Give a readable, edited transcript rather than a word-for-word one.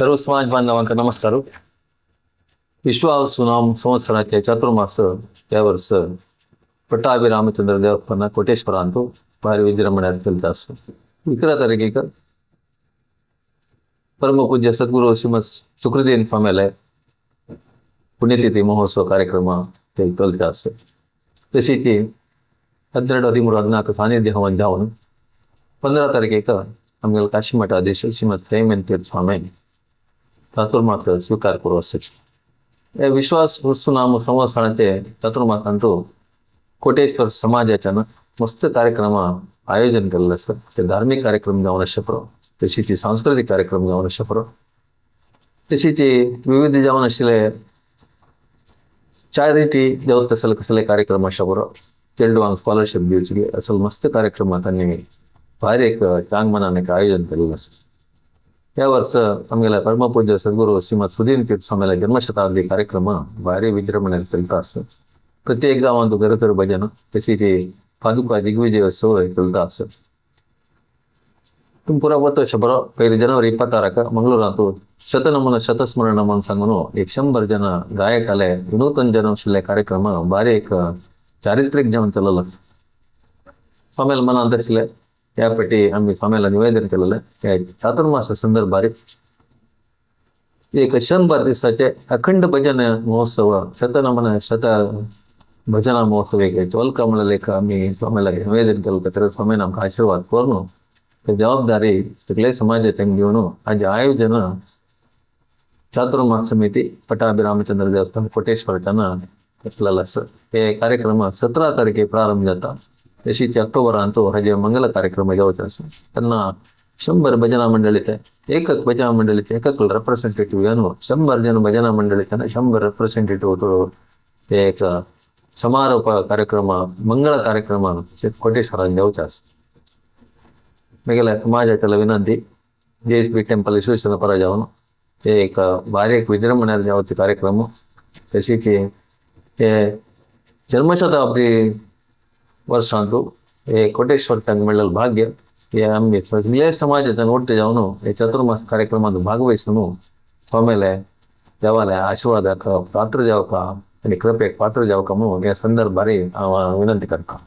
सर्व समाज बांधवांका नमस्कार. विश्वावसुनाम संवत्सराचे चातुर्मास त्या वर्ष पट्टाभि रामचंद्र देवस्थान कोटेश्वर अंतू भारी विजृंभणेत केलता असतो. 11 तारखेक परमपूज्य सद्गुरु श्रीमद सुकृदेव स्वामीला पुण्यतिथी महोत्सव कार्यक्रम केलता असतो. तशीच 12, 13, 14 सानिध्य हवन जाऊन 15 तारखेक आमच्या काशी मठाधीश श्रीमद संयमेंतीर्थ स्वामी चातुर्मास स्वीकार करू असते. विश्वास वस्तुनाम संवत्सराचे चातुर्मासांतू कोटेश्वर समाजाच्या मस्त कार्यक्रम आयोजन केलेलं असतं. ते धार्मिक कार्यक्रम जाऊन शकरो, तशीच सांस्कृतिक कार्यक्रम जाऊन शकरो, तशीच विविध जाऊन असले चॅरिटी जाऊन तसले कसले कार्यक्रम शकरो. चेंडवांग स्कॉलरशिप दिवची असल मस्त कार्यक्रम त्यांनी भारी एक चांगमनाने आयोजन केलेलं असतं. या वर्ष आमगेला परमपूज्य सद्गुरु श्रीमद सुधींतीर्थ स्वामीला जन्मशताब्दी कार्यक्रम भारी विजृंभणेत केलता असतो. प्रत्येक गावांतू घरतर भजन तशीच पादुका दिग्विजय सोहळे केलता असतो. पुरा वर्ष बरो 1 जनवरी 26 मंगळूरांतू शतनमन शतस्मरण नमन सांगून 100 जन गायक आले. नूतन जन्म शिल्ले कार्यक्रम भारी एक चारित्रिक जेवण चाललं. स्वामीला मनात धरले त्यापैकी आम्ही स्वामीला निवेदन केलेलं आहे. चातुर्मास संदर्भात एक 100 दिवसाचे अखंड भजन महोत्सव शतनमन शत भजना महोत्सव एक चोलकामला लेख आम्ही स्वामीला निवेदन केलं. तर स्वामीने आमका आशीर्वाद करून ते जबाबदारी सगळे समाजात घेऊन आज आयोजन चातुर्मास समिती पट्टाभि रामचंद्र देवस्थान कोटेश्वरच्यानं घेतलेलं असं. हे कार्यक्रम 17 तारखे प्रारंभ जाता. तशीच ऑक्टोबरांतू हाजे मंगल कार्यक्रम जावचे असं. त्यांना 100 भजना मंडळीचे एक भजना मंडळीचे एक रिप्रेझेंटेटिव्ह येऊन 100 जन भजना मंडळीचे 100 रिप्रेझेंटेटिव्ह होतो. ते एक समारोप कार्यक्रम मंगळ कार्यक्रम कोटेश्वरात जावचे असं. मेघला समाजाच्या विनंती JSB टेम्पल विश्वेश्वर पर जाऊन ते एक भारी एक विजृंभणेत जावचे कार्यक्रम. तशीच हे जन्मशताब्दी वर्षांतू हे कोटेश्वर मिळेल भाग्य हे आम्ही सगळे समाजाच्या ओट्टे जाऊन हे चातुर्मास कार्यक्रमात भागवहिसून स्वामीला देवाला आशीर्वाद पात्र जाव का आणि कृपेक पात्र जाव का म्हणून या संदर्भात विनंती करता.